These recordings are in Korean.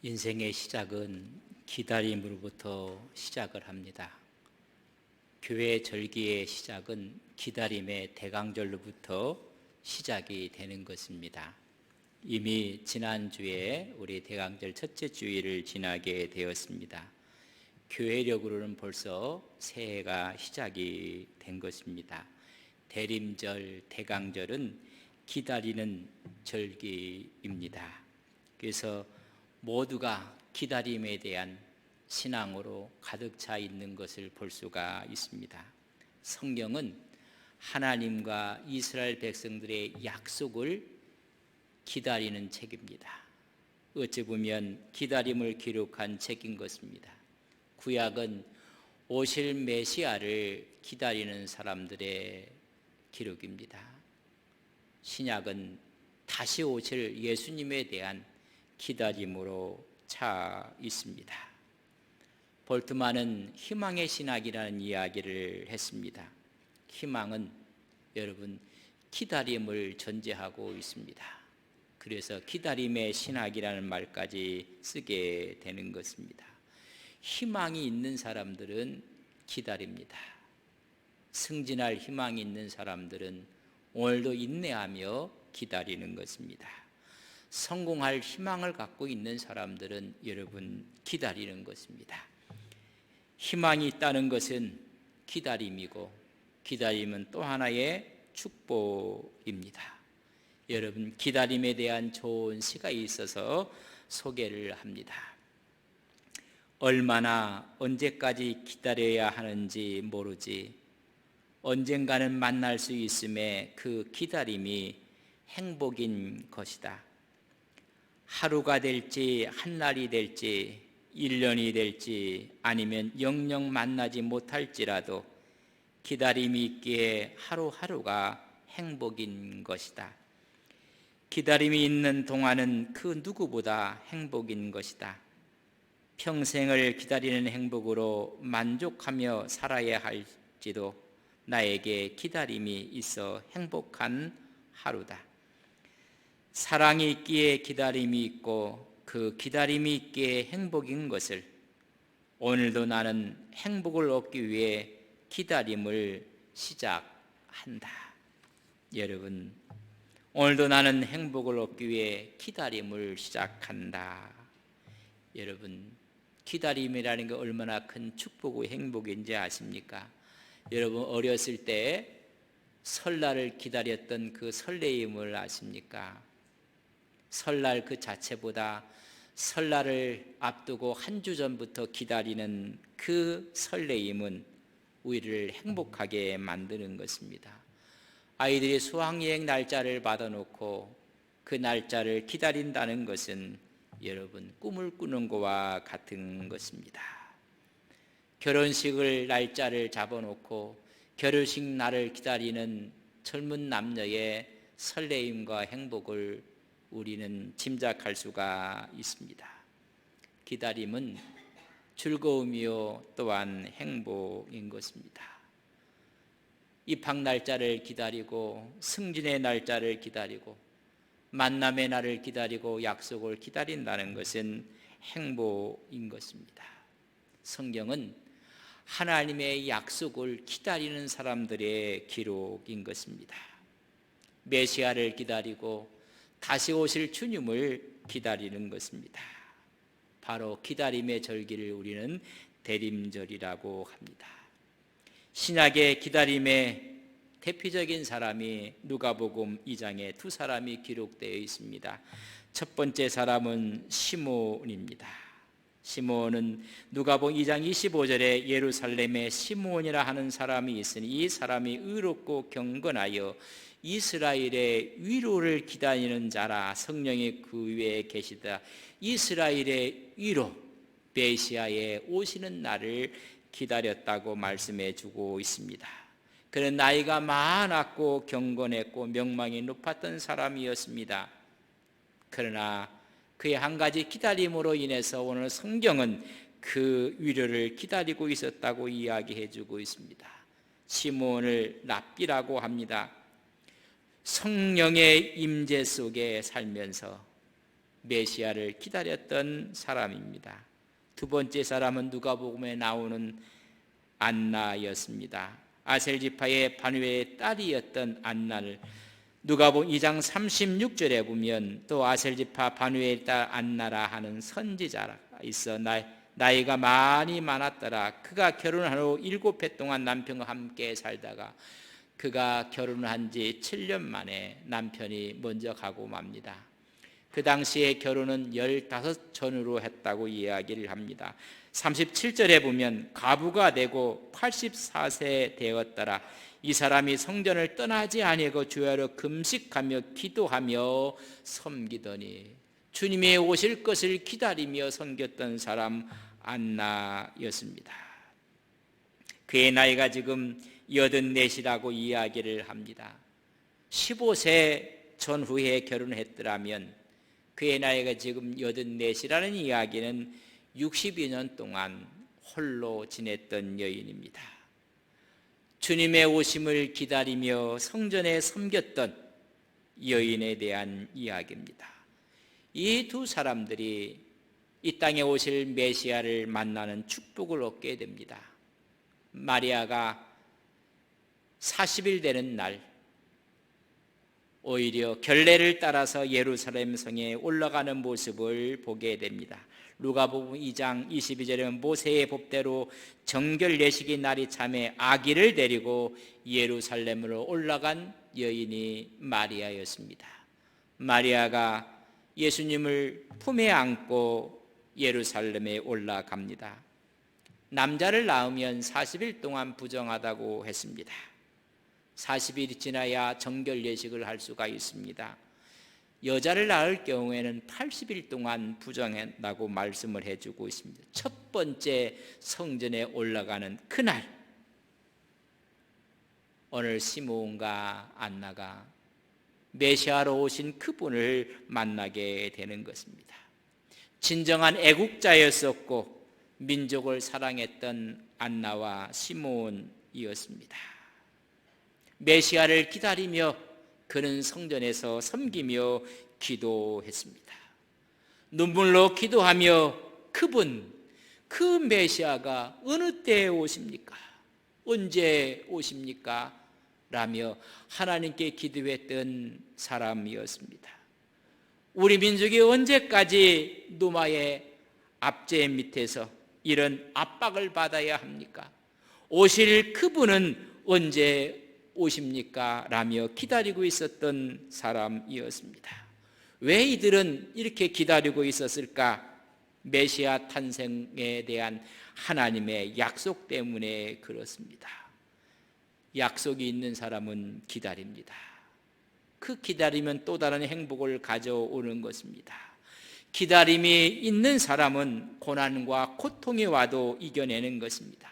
인생의 시작은 기다림으로부터 시작을 합니다. 교회 절기의 시작은 기다림의 대강절로부터 시작이 되는 것입니다. 이미 지난주에 우리 대강절 첫째 주일을 지나게 되었습니다. 교회력으로는 벌써 새해가 시작이 된 것입니다. 대림절, 대강절은 기다리는 절기입니다. 그래서 모두가 기다림에 대한 신앙으로 가득 차 있는 것을 볼 수가 있습니다. 성경은 하나님과 이스라엘 백성들의 약속을 기다리는 책입니다. 어찌 보면 기다림을 기록한 책인 것입니다. 구약은 오실 메시아를 기다리는 사람들의 기록입니다. 신약은 다시 오실 예수님에 대한 기다림으로 차 있습니다. 볼트만은 희망의 신학이라는 이야기를 했습니다. 희망은 여러분 기다림을 전제하고 있습니다. 그래서 기다림의 신학이라는 말까지 쓰게 되는 것입니다. 희망이 있는 사람들은 기다립니다. 승진할 희망이 있는 사람들은 오늘도 인내하며 기다리는 것입니다. 성공할 희망을 갖고 있는 사람들은 여러분 기다리는 것입니다. 희망이 있다는 것은 기다림이고 기다림은 또 하나의 축복입니다. 여러분 기다림에 대한 좋은 시가 있어서 소개를 합니다. 얼마나 언제까지 기다려야 하는지 모르지 언젠가는 만날 수 있음에 그 기다림이 행복인 것이다. 하루가 될지 한날이 될지 1년이 될지 아니면 영영 만나지 못할지라도 기다림이 있기에 하루하루가 행복인 것이다. 기다림이 있는 동안은 그 누구보다 행복인 것이다. 평생을 기다리는 행복으로 만족하며 살아야 할지도 나에게 기다림이 있어 행복한 하루다. 사랑이 있기에 기다림이 있고 그 기다림이 있기에 행복인 것을 오늘도 나는 행복을 얻기 위해 기다림을 시작한다. 여러분 오늘도 나는 행복을 얻기 위해 기다림을 시작한다. 여러분 기다림이라는 게 얼마나 큰 축복과 행복인지 아십니까? 여러분 어렸을 때 설날을 기다렸던 그 설레임을 아십니까? 설날 그 자체보다 설날을 앞두고 한 주 전부터 기다리는 그 설레임은 우리를 행복하게 만드는 것입니다. 아이들이 수학여행 날짜를 받아놓고 그 날짜를 기다린다는 것은 여러분 꿈을 꾸는 것과 같은 것입니다. 결혼식을 날짜를 잡아놓고 결혼식 날을 기다리는 젊은 남녀의 설레임과 행복을 우리는 짐작할 수가 있습니다. 기다림은 즐거움이요 또한 행복인 것입니다. 입학 날짜를 기다리고 승진의 날짜를 기다리고 만남의 날을 기다리고 약속을 기다린다는 것은 행복인 것입니다. 성경은 하나님의 약속을 기다리는 사람들의 기록인 것입니다. 메시아를 기다리고 다시 오실 주님을 기다리는 것입니다. 바로 기다림의 절기를 우리는 대림절이라고 합니다. 신약의 기다림의 대표적인 사람이 누가복음 2장에 두 사람이 기록되어 있습니다. 첫 번째 사람은 시므온입니다. 시므온은 누가복음 2장 25절에 예루살렘에 시므온이라 하는 사람이 있으니 이 사람이 의롭고 경건하여 이스라엘의 위로를 기다리는 자라. 성령이 그 위에 계시다. 이스라엘의 위로 메시아의 오시는 날을 기다렸다고 말씀해 주고 있습니다. 그는 나이가 많았고 경건했고 명망이 높았던 사람이었습니다. 그러나 그의 한 가지 기다림으로 인해서 오늘 성경은 그 위로를 기다리고 있었다고 이야기해 주고 있습니다. 시므온을 랍비라고 합니다. 성령의 임재 속에 살면서 메시아를 기다렸던 사람입니다. 두 번째 사람은 누가복음에 나오는 안나였습니다. 아셀 지파의 바누엘의 딸이었던 안나를 누가복음 2장 36절에 보면 또 아셀 지파 바누엘의 딸 안나라 하는 선지자가 있어 나이가 많이 많았더라. 그가 결혼한 후 7해 동안 남편과 함께 살다가 그가 결혼한 지 7년 만에 남편이 먼저 가고 맙니다. 그 당시에 결혼은 15전으로 했다고 이야기를 합니다. 37절에 보면 가부가 되고 84세 되었더라. 이 사람이 성전을 떠나지 아니하고 주야로 금식하며 기도하며 섬기더니 주님의 오실 것을 기다리며 섬겼던 사람 안나였습니다. 그의 나이가 지금 84이라고 이야기를 합니다. 15세 전후에 결혼했더라면 그의 나이가 지금 84이라는 이야기는 62년 동안 홀로 지냈던 여인입니다. 주님의 오심을 기다리며 성전에 섬겼던 여인에 대한 이야기입니다. 이 두 사람들이 이 땅에 오실 메시아를 만나는 축복을 얻게 됩니다. 마리아가 40일 되는 날 오히려 결례를 따라서 예루살렘 성에 올라가는 모습을 보게 됩니다. 누가복음 2장 22절에 모세의 법대로 정결 예식의 날이 참에 아기를 데리고 예루살렘으로 올라간 여인이 마리아였습니다. 마리아가 예수님을 품에 안고 예루살렘에 올라갑니다. 남자를 낳으면 40일 동안 부정하다고 했습니다. 40일이 지나야 정결 예식을 할 수가 있습니다. 여자를 낳을 경우에는 80일 동안 부정한다고 말씀을 해주고 있습니다. 첫 번째 성전에 올라가는 그날, 오늘 시므온과 안나가 메시아로 오신 그분을 만나게 되는 것입니다. 진정한 애국자였었고 민족을 사랑했던 안나와 시므온이었습니다. 메시아를 기다리며 그는 성전에서 섬기며 기도했습니다. 눈물로 기도하며 그 메시아가 어느 때에 오십니까? 언제 오십니까? 라며 하나님께 기도했던 사람이었습니다. 우리 민족이 언제까지 노마의 압제 밑에서 이런 압박을 받아야 합니까? 오실 그분은 언제 오십니까? 라며 기다리고 있었던 사람이었습니다. 왜 이들은 이렇게 기다리고 있었을까? 메시아 탄생에 대한 하나님의 약속 때문에 그렇습니다. 약속이 있는 사람은 기다립니다. 그 기다리면 또 다른 행복을 가져오는 것입니다. 기다림이 있는 사람은 고난과 고통이 와도 이겨내는 것입니다.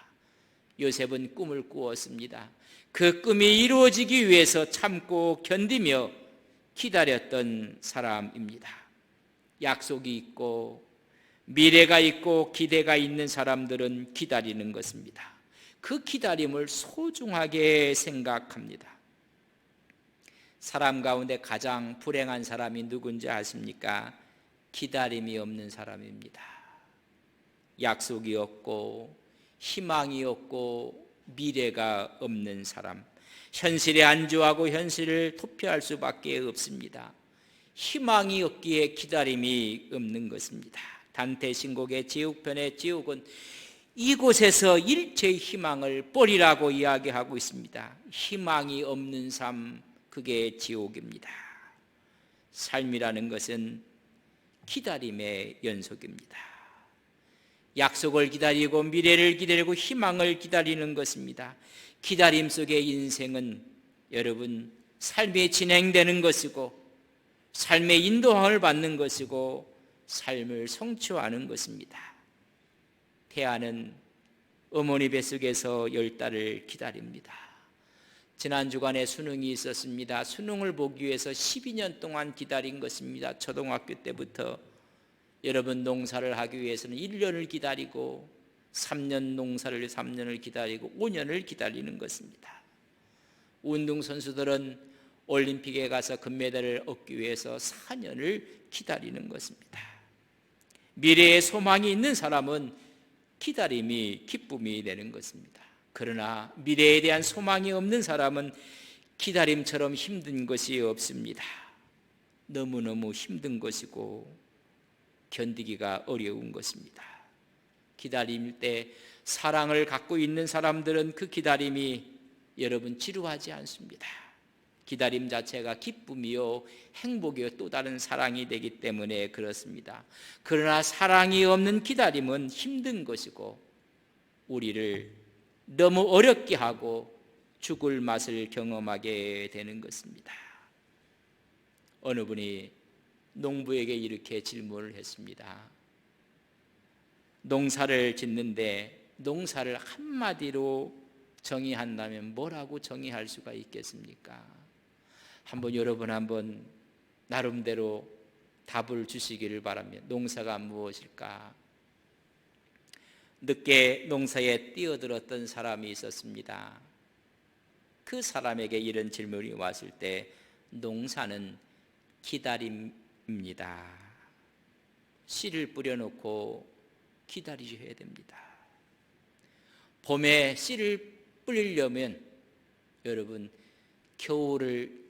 요셉은 꿈을 꾸었습니다. 그 꿈이 이루어지기 위해서 참고 견디며 기다렸던 사람입니다. 약속이 있고 미래가 있고 기대가 있는 사람들은 기다리는 것입니다. 그 기다림을 소중하게 생각합니다. 사람 가운데 가장 불행한 사람이 누군지 아십니까? 기다림이 없는 사람입니다. 약속이 없고 희망이 없고 미래가 없는 사람, 현실에 안주하고 현실을 도피할 수밖에 없습니다. 희망이 없기에 기다림이 없는 것입니다. 단테 신곡의 지옥편의 지옥은 이곳에서 일체의 희망을 버리라고 이야기하고 있습니다. 희망이 없는 삶, 그게 지옥입니다. 삶이라는 것은 기다림의 연속입니다. 약속을 기다리고 미래를 기다리고 희망을 기다리는 것입니다. 기다림 속의 인생은 여러분 삶이 진행되는 것이고 삶의 인도함을 받는 것이고 삶을 성취하는 것입니다. 태아는 어머니 뱃속에서 10달을 기다립니다. 지난 주간에 수능이 있었습니다. 수능을 보기 위해서 12년 동안 기다린 것입니다. 초등학교 때부터 여러분 농사를 하기 위해서는 1년을 기다리고 3년 농사를 3년을 기다리고 5년을 기다리는 것입니다. 운동선수들은 올림픽에 가서 금메달을 얻기 위해서 4년을 기다리는 것입니다. 미래에 소망이 있는 사람은 기다림이 기쁨이 되는 것입니다. 그러나 미래에 대한 소망이 없는 사람은 기다림처럼 힘든 것이 없습니다. 너무너무 힘든 것이고 견디기가 어려운 것입니다. 기다릴 때 사랑을 갖고 있는 사람들은 그 기다림이 여러분 지루하지 않습니다. 기다림 자체가 기쁨이요 행복이요 또 다른 사랑이 되기 때문에 그렇습니다. 그러나 사랑이 없는 기다림은 힘든 것이고 우리를 너무 어렵게 하고 죽을 맛을 경험하게 되는 것입니다. 어느 분이 농부에게 이렇게 질문을 했습니다. 농사를 짓는데 농사를 한마디로 정의한다면 뭐라고 정의할 수가 있겠습니까? 여러분 나름대로 답을 주시기를 바랍니다. 농사가 무엇일까? 늦게 농사에 뛰어들었던 사람이 있었습니다. 그 사람에게 이런 질문이 왔을 때 농사는 기다림입니다. 씨를 뿌려놓고 기다리셔야 됩니다. 봄에 씨를 뿌리려면 여러분 겨울을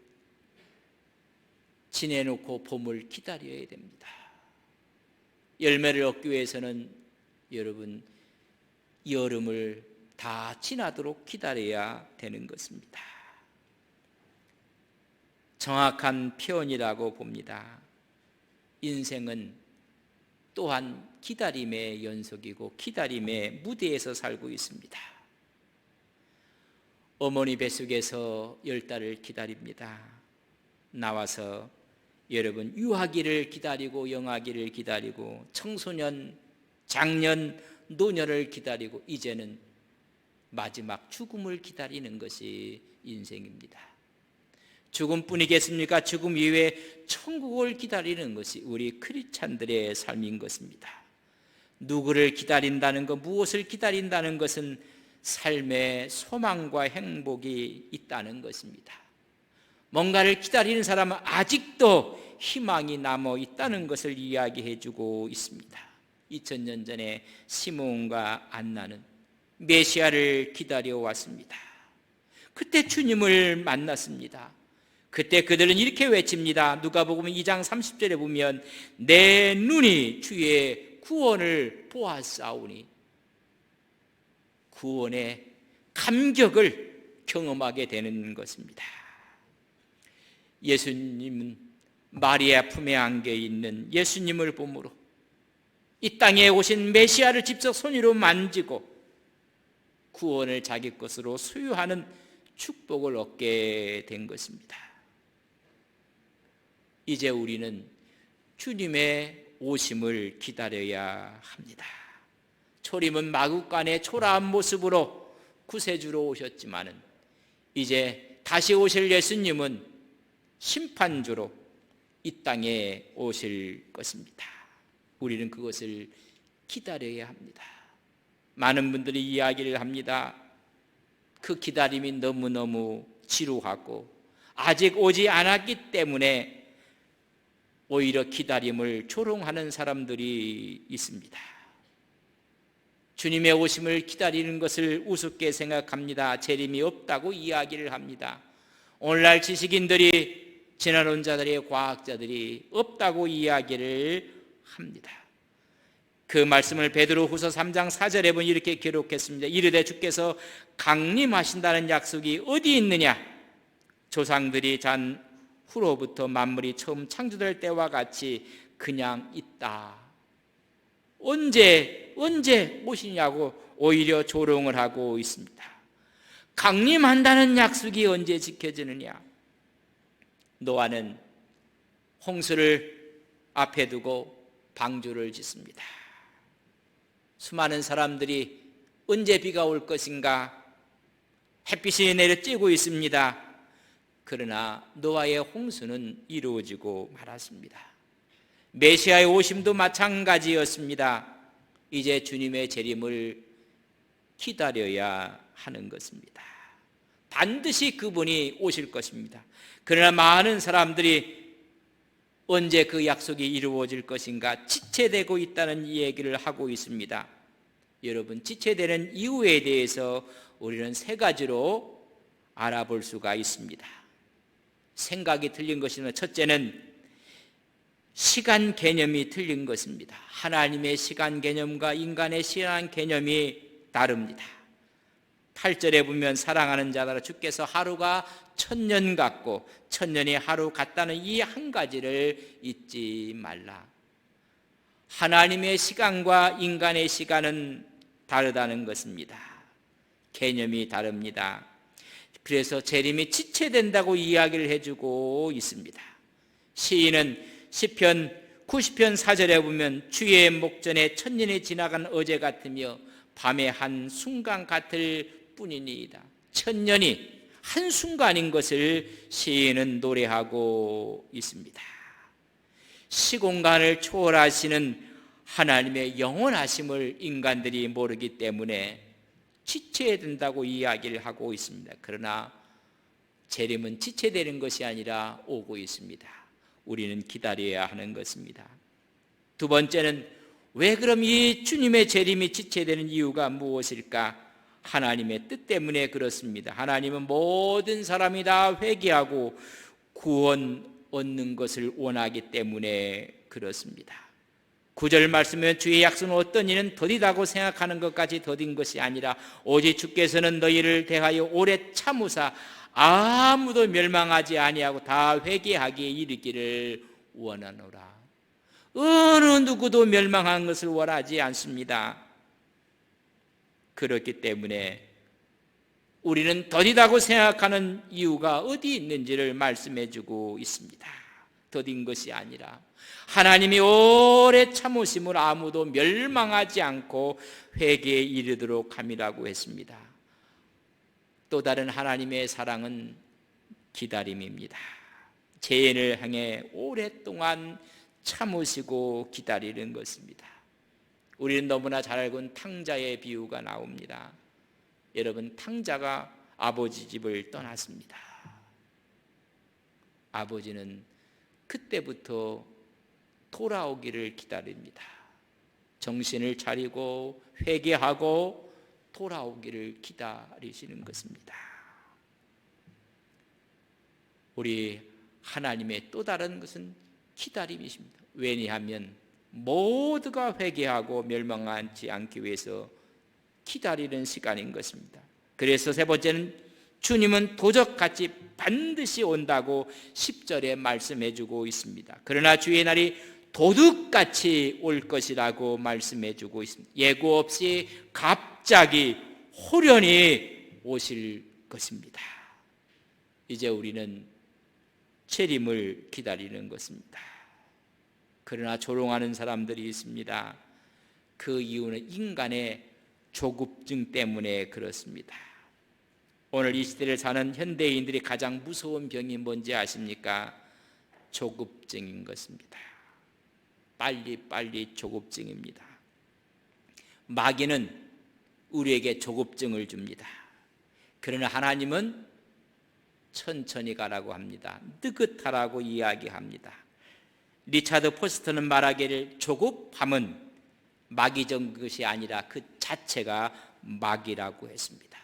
지내놓고 봄을 기다려야 됩니다. 열매를 얻기 위해서는 여러분 여름을 다 지나도록 기다려야 되는 것입니다. 정확한 표현이라고 봅니다. 인생은 또한 기다림의 연속이고 기다림의 무대에서 살고 있습니다. 어머니 뱃속에서 10달을 기다립니다. 나와서 여러분 유아기를 기다리고 영아기를 기다리고 청소년, 장년, 노년을 기다리고 이제는 마지막 죽음을 기다리는 것이 인생입니다. 죽음뿐이겠습니까? 죽음 이후에 천국을 기다리는 것이 우리 크리스찬들의 삶인 것입니다. 누구를 기다린다는 것, 무엇을 기다린다는 것은 삶의 소망과 행복이 있다는 것입니다. 뭔가를 기다리는 사람은 아직도 희망이 남아 있다는 것을 이야기해 주고 있습니다. 2000년 전에 시므온과 안나는 메시아를 기다려왔습니다. 그때 주님을 만났습니다. 그때 그들은 이렇게 외칩니다. 누가복음 2장 30절에 보면 내 눈이 주의 구원을 보았사오니 구원의 감격을 경험하게 되는 것입니다. 예수님은 마리아 품에 안겨 있는 예수님을 보므로 이 땅에 오신 메시아를 직접 손으로 만지고 구원을 자기 것으로 소유하는 축복을 얻게 된 것입니다. 이제 우리는 주님의 오심을 기다려야 합니다. 초림은 마구간의 초라한 모습으로 구세주로 오셨지만은 이제 다시 오실 예수님은 심판주로 이 땅에 오실 것입니다. 우리는 그것을 기다려야 합니다. 많은 분들이 이야기를 합니다. 그 기다림이 너무너무 지루하고 아직 오지 않았기 때문에 오히려 기다림을 조롱하는 사람들이 있습니다. 주님의 오심을 기다리는 것을 우습게 생각합니다. 재림이 없다고 이야기를 합니다. 오늘날 지식인들이 진화론자들의 과학자들이 없다고 이야기를 합니다. 그 말씀을 베드로후서 3장 4절에 보면 이렇게 기록했습니다. 이르되 주께서 강림하신다는 약속이 어디 있느냐? 조상들이 잔 후로부터 만물이 처음 창조될 때와 같이 그냥 있다. 언제 오시냐고 오히려 조롱을 하고 있습니다. 강림한다는 약속이 언제 지켜지느냐? 노아는 홍수를 앞에 두고 방주를 짓습니다. 수많은 사람들이 언제 비가 올 것인가? 햇빛이 내려쬐고 있습니다. 그러나 노아의 홍수는 이루어지고 말았습니다. 메시아의 오심도 마찬가지였습니다. 이제 주님의 재림을 기다려야 하는 것입니다. 반드시 그분이 오실 것입니다. 그러나 많은 사람들이 언제 그 약속이 이루어질 것인가 지체되고 있다는 얘기를 하고 있습니다. 여러분, 지체되는 이유에 대해서 우리는 세 가지로 알아볼 수가 있습니다. 생각이 틀린 것이면 첫째는 시간 개념이 틀린 것입니다. 하나님의 시간 개념과 인간의 시간 개념이 다릅니다. 8절에 보면 사랑하는 자들아 주께서 하루가 1000년 같고 1000년이 하루 같다는 이 한 가지를 잊지 말라. 하나님의 시간과 인간의 시간은 다르다는 것입니다. 개념이 다릅니다. 그래서 재림이 지체된다고 이야기를 해주고 있습니다. 시인은 시편 90편 4절에 보면 주의 목전에 1000년이 지나간 어제 같으며 밤의 한 순간 같을 뿐이니이다. 1000년이 한순간인 것을 시인은 노래하고 있습니다. 시공간을 초월하시는 하나님의 영원하심을 인간들이 모르기 때문에 지체된다고 이야기를 하고 있습니다. 그러나 재림은 지체되는 것이 아니라 오고 있습니다. 우리는 기다려야 하는 것입니다. 두 번째는 왜 그럼 이 주님의 재림이 지체되는 이유가 무엇일까? 하나님의 뜻 때문에 그렇습니다. 하나님은 모든 사람이 다 회개하고 구원 얻는 것을 원하기 때문에 그렇습니다. 9절 말씀에 주의 약속은 어떤 이는 더디다고 생각하는 것까지 더딘 것이 아니라 오직 주께서는 너희를 대하여 오래 참으사 아무도 멸망하지 아니하고 다 회개하기에 이르기를 원하노라. 어느 누구도 멸망한 것을 원하지 않습니다. 그렇기 때문에 우리는 더디다고 생각하는 이유가 어디 있는지를 말씀해 주고 있습니다. 더딘 것이 아니라 하나님이 오래 참으심을 아무도 멸망하지 않고 회개에 이르도록 함이라고 했습니다. 또 다른 하나님의 사랑은 기다림입니다. 죄인을 향해 오랫동안 참으시고 기다리는 것입니다. 우리는 너무나 잘 알고 있는 탕자의 비유가 나옵니다. 여러분, 탕자가 아버지 집을 떠났습니다. 아버지는 그때부터 돌아오기를 기다립니다. 정신을 차리고 회개하고 돌아오기를 기다리시는 것입니다. 우리 하나님의 또 다른 것은 기다림이십니다. 왜냐하면 모두가 회개하고 멸망하지 않기 위해서 기다리는 시간인 것입니다. 그래서 세 번째는 주님은 도적같이 반드시 온다고 10절에 말씀해 주고 있습니다. 그러나 주의 날이 도둑같이 올 것이라고 말씀해 주고 있습니다. 예고 없이 갑자기 호련히 오실 것입니다. 이제 우리는 재림을 기다리는 것입니다. 그러나 조롱하는 사람들이 있습니다. 그 이유는 인간의 조급증 때문에 그렇습니다. 오늘 이 시대를 사는 현대인들이 가장 무서운 병이 뭔지 아십니까? 조급증인 것입니다. 빨리 조급증입니다. 마귀는 우리에게 조급증을 줍니다. 그러나 하나님은 천천히 가라고 합니다. 느긋하라고 이야기합니다. 리차드 포스터는 말하기를 조급함은 마귀적 것이 아니라 그 자체가 마귀라고 했습니다.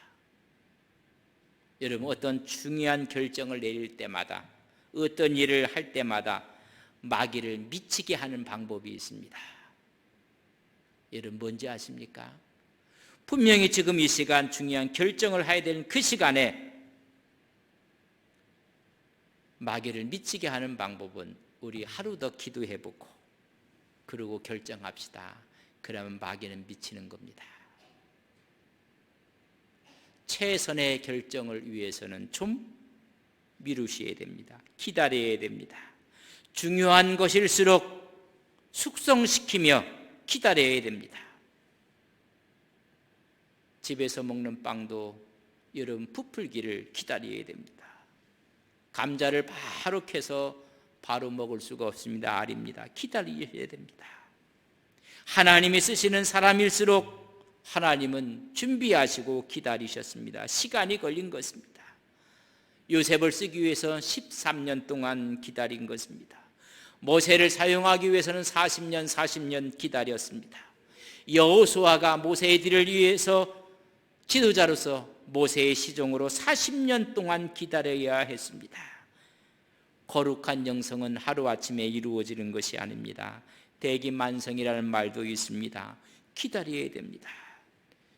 여러분, 어떤 중요한 결정을 내릴 때마다, 어떤 일을 할 때마다 마귀를 미치게 하는 방법이 있습니다. 여러분, 뭔지 아십니까? 분명히 지금 이 시간 중요한 결정을 해야 되는 그 시간에 마귀를 미치게 하는 방법은 우리 하루 더 기도해보고 그러고 결정합시다. 그러면 마귀는 미치는 겁니다. 최선의 결정을 위해서는 좀 미루셔야 됩니다. 기다려야 됩니다. 중요한 것일수록 숙성시키며 기다려야 됩니다. 집에서 먹는 빵도 여러분 부풀기를 기다려야 됩니다. 감자를 바로 캐서 바로 먹을 수가 없습니다. 알입니다. 기다려야 됩니다. 하나님이 쓰시는 사람일수록 하나님은 준비하시고 기다리셨습니다. 시간이 걸린 것입니다. 요셉을 쓰기 위해서 13년 동안 기다린 것입니다. 모세를 사용하기 위해서는 40년 기다렸습니다. 여호수아가 모세의 뒤를 위해서 지도자로서 모세의 시종으로 40년 동안 기다려야 했습니다. 거룩한 영성은 하루아침에 이루어지는 것이 아닙니다. 대기만성이라는 말도 있습니다. 기다려야 됩니다.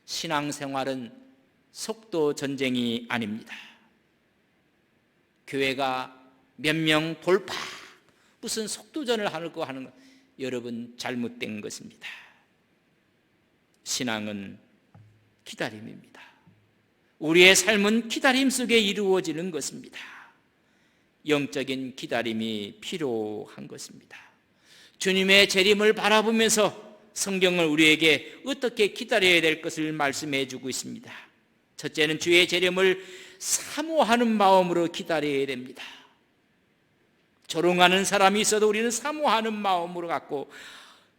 신앙생활은 속도 전쟁이 아닙니다. 교회가 몇 명 돌파, 무슨 속도전을 하는 거 여러분 잘못된 것입니다. 신앙은 기다림입니다. 우리의 삶은 기다림 속에 이루어지는 것입니다. 영적인 기다림이 필요한 것입니다. 주님의 재림을 바라보면서 성경을 우리에게 어떻게 기다려야 될 것을 말씀해 주고 있습니다. 첫째는 주의 재림을 사모하는 마음으로 기다려야 됩니다. 조롱하는 사람이 있어도 우리는 사모하는 마음으로 갖고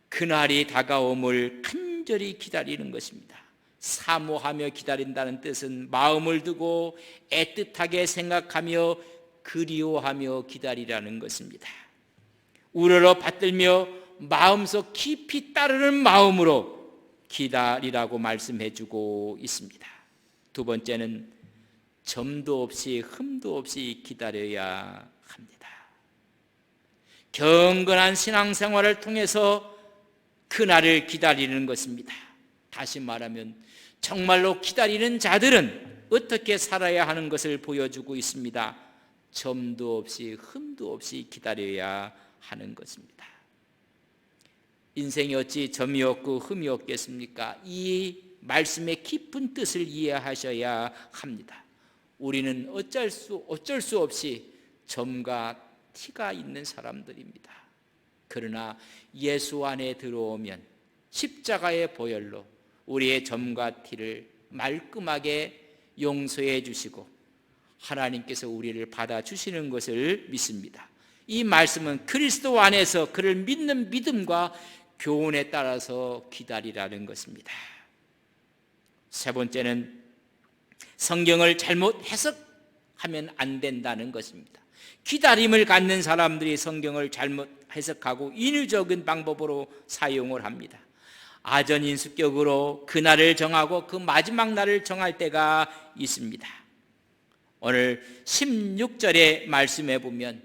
그날이 다가옴을 간절히 기다리는 것입니다. 사모하며 기다린다는 뜻은 마음을 두고 애틋하게 생각하며 그리워하며 기다리라는 것입니다. 우러러 받들며 마음속 깊이 따르는 마음으로 기다리라고 말씀해 주고 있습니다. 두 번째는 점도 없이 흠도 없이 기다려야 합니다. 경건한 신앙생활을 통해서 그날을 기다리는 것입니다. 다시 말하면 정말로 기다리는 자들은 어떻게 살아야 하는 것을 보여주고 있습니다. 점도 없이 흠도 없이 기다려야 하는 것입니다. 인생이 어찌 점이 없고 흠이 없겠습니까? 이 말씀의 깊은 뜻을 이해하셔야 합니다. 우리는 어쩔 수 없이 점과 티가 있는 사람들입니다. 그러나 예수 안에 들어오면 십자가의 보혈로 우리의 점과 티를 말끔하게 용서해 주시고 하나님께서 우리를 받아주시는 것을 믿습니다. 이 말씀은 그리스도 안에서 그를 믿는 믿음과 교훈에 따라서 기다리라는 것입니다. 세 번째는 성경을 잘못 해석하면 안 된다는 것입니다. 기다림을 갖는 사람들이 성경을 잘못 해석하고 인위적인 방법으로 사용을 합니다. 아전인수격으로 그날을 정하고 그 마지막 날을 정할 때가 있습니다. 오늘 16절의 말씀에 보면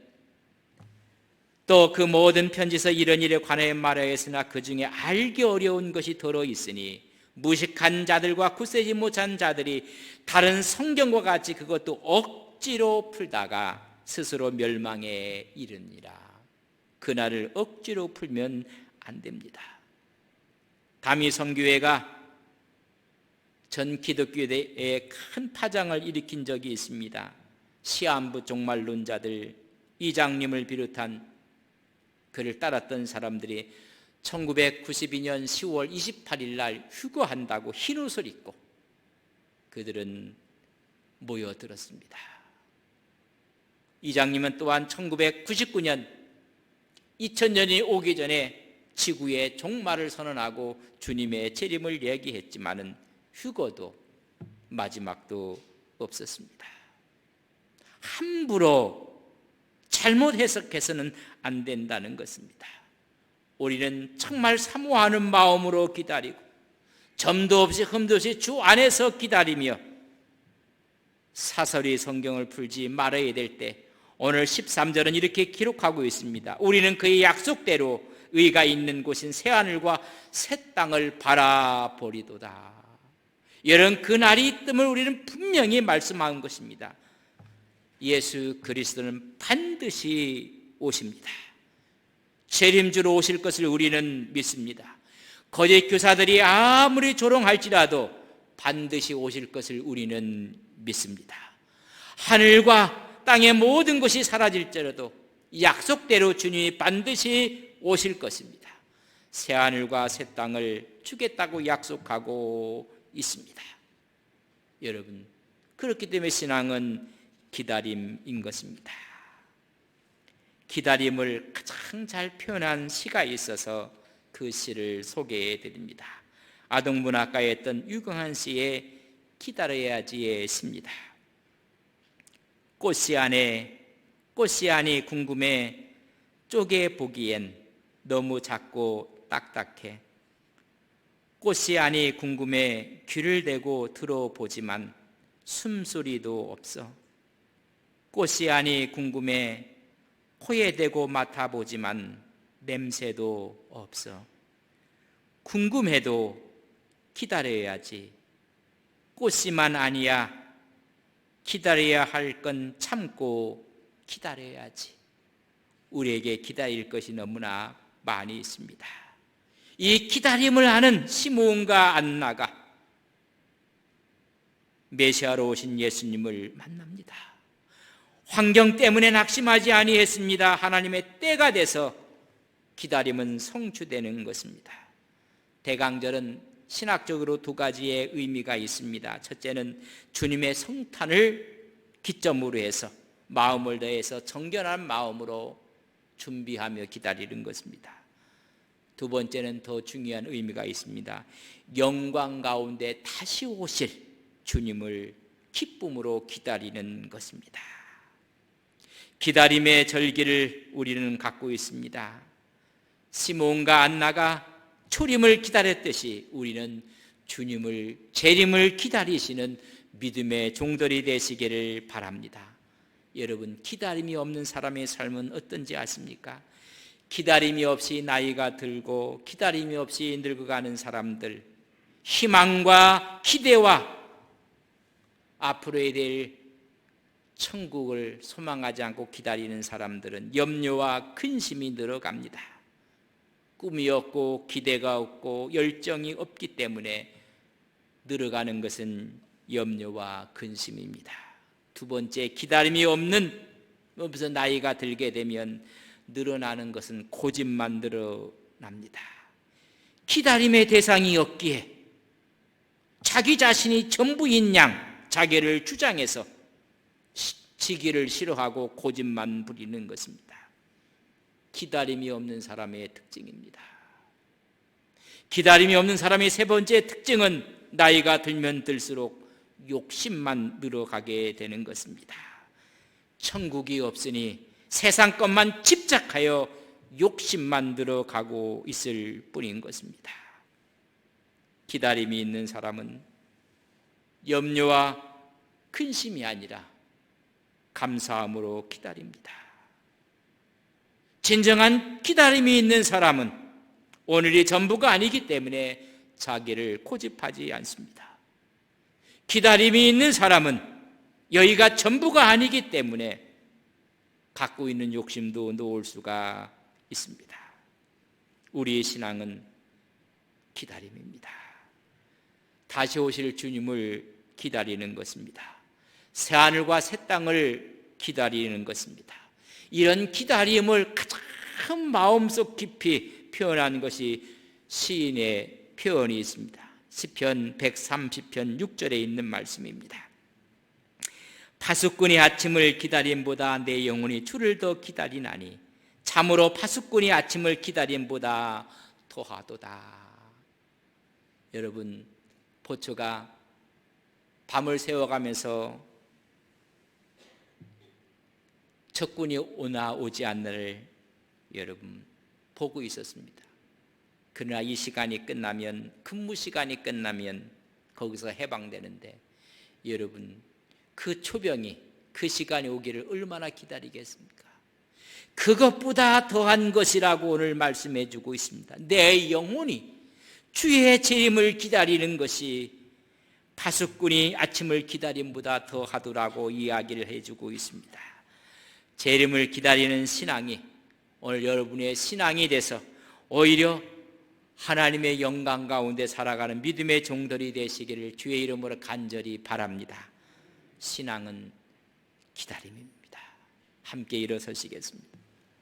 또 그 모든 편지서 이런 일에 관하여 말하였으나 그 중에 알기 어려운 것이 들어있으니 무식한 자들과 굳세지 못한 자들이 다른 성경과 같이 그것도 억지로 풀다가 스스로 멸망에 이르니라. 그날을 억지로 풀면 안 됩니다. 다미 선교회가 전 기독교에 큰 파장을 일으킨 적이 있습니다. 시한부 종말론자들 이장님을 비롯한 그를 따랐던 사람들이 1992년 10월 28일 날 휴거한다고 흰옷을 입고 그들은 모여들었습니다. 이장님은 또한 1999년 2000년이 오기 전에 지구의 종말을 선언하고 주님의 재림을 얘기했지만은 휴거도 마지막도 없었습니다. 함부로 잘못 해석해서는 안 된다는 것입니다. 우리는 정말 사모하는 마음으로 기다리고 점도 없이 흠도 없이 주 안에서 기다리며 사설이 성경을 풀지 말아야 될 때 오늘 13절은 이렇게 기록하고 있습니다. 우리는 그의 약속대로 의가 있는 곳인 새하늘과 새 땅을 바라보리도다. 여러분, 그날이 있음을 우리는 분명히 말씀한 것입니다. 예수 그리스도는 반드시 오십니다. 재림주로 오실 것을 우리는 믿습니다. 거짓 교사들이 아무리 조롱할지라도 반드시 오실 것을 우리는 믿습니다. 하늘과 땅의 모든 것이 사라질지라도 약속대로 주님이 반드시 오실 것입니다. 새하늘과 새 땅을 주겠다고 약속하고 있습니다. 여러분, 그렇기 때문에 신앙은 기다림인 것입니다. 기다림을 가장 잘 표현한 시가 있어서 그 시를 소개해 드립니다. 아동문학가에 했던 유경한 시의 기다려야지의 시입니다. 꽃이 안에 궁금해 쪼개 보기엔 너무 작고 딱딱해. 꽃이 아니 궁금해 귀를 대고 들어보지만 숨소리도 없어. 꽃이 아니 궁금해 코에 대고 맡아보지만 냄새도 없어. 궁금해도 기다려야지. 꽃이만 아니야. 기다려야 할 건 참고 기다려야지. 우리에게 기다릴 것이 너무나 많이 있습니다. 이 기다림을 아는 시므온과 안나가 메시아로 오신 예수님을 만납니다. 환경 때문에 낙심하지 아니했습니다. 하나님의 때가 돼서 기다림은 성취되는 것입니다. 대강절은 신학적으로 두 가지의 의미가 있습니다. 첫째는 주님의 성탄을 기점으로 해서 마음을 다해서 정결한 마음으로 준비하며 기다리는 것입니다. 두 번째는 더 중요한 의미가 있습니다. 영광 가운데 다시 오실 주님을 기쁨으로 기다리는 것입니다. 기다림의 절기를 우리는 갖고 있습니다. 시므온과 안나가 초림을 기다렸듯이 우리는 주님을 재림을 기다리시는 믿음의 종들이 되시기를 바랍니다. 여러분, 기다림이 없는 사람의 삶은 어떤지 아십니까? 기다림이 없이 나이가 들고 기다림이 없이 늙어가는 사람들, 희망과 기대와 앞으로에 될 천국을 소망하지 않고 기다리는 사람들은 염려와 근심이 늘어갑니다. 꿈이 없고 기대가 없고 열정이 없기 때문에 늘어가는 것은 염려와 근심입니다. 두 번째, 기다림이 없는, 무슨 나이가 들게 되면 늘어나는 것은 고집만 늘어납니다. 기다림의 대상이 없기에 자기 자신이 전부인 양 자기를 주장해서 지기를 싫어하고 고집만 부리는 것입니다. 기다림이 없는 사람의 특징입니다. 기다림이 없는 사람의 세 번째 특징은 나이가 들면 들수록 욕심만 늘어가게 되는 것입니다. 천국이 없으니 세상 것만 집착하여 욕심만 늘어가고 있을 뿐인 것입니다. 기다림이 있는 사람은 염려와 근심이 아니라 감사함으로 기다립니다. 진정한 기다림이 있는 사람은 오늘이 전부가 아니기 때문에 자기를 고집하지 않습니다. 기다림이 있는 사람은 여기가 전부가 아니기 때문에 갖고 있는 욕심도 놓을 수가 있습니다. 우리의 신앙은 기다림입니다. 다시 오실 주님을 기다리는 것입니다. 새하늘과 새 땅을 기다리는 것입니다. 이런 기다림을 가장 마음속 깊이 표현한 것이 시인의 표현이 있습니다. 시편 130편 6절에 있는 말씀입니다. 파수꾼이 아침을 기다림보다 내 영혼이 주를 더 기다리나니 참으로 파수꾼이 아침을 기다림보다 더하도다. 여러분, 포초가 밤을 새워가면서 적군이 오나 오지 않나를 여러분 보고 있었습니다. 그러나 이 시간이 끝나면, 근무 시간이 끝나면 거기서 해방되는데 여러분, 그 초병이 그 시간이 오기를 얼마나 기다리겠습니까? 그것보다 더한 것이라고 오늘 말씀해 주고 있습니다. 내 영혼이 주의 재림을 기다리는 것이 파수꾼이 아침을 기다림보다 더하더라고 이야기를 해주고 있습니다. 재림을 기다리는 신앙이 오늘 여러분의 신앙이 돼서 오히려 하나님의 영광 가운데 살아가는 믿음의 종들이 되시기를 주의 이름으로 간절히 바랍니다. 신앙은 기다림입니다. 함께 일어서시겠습니다.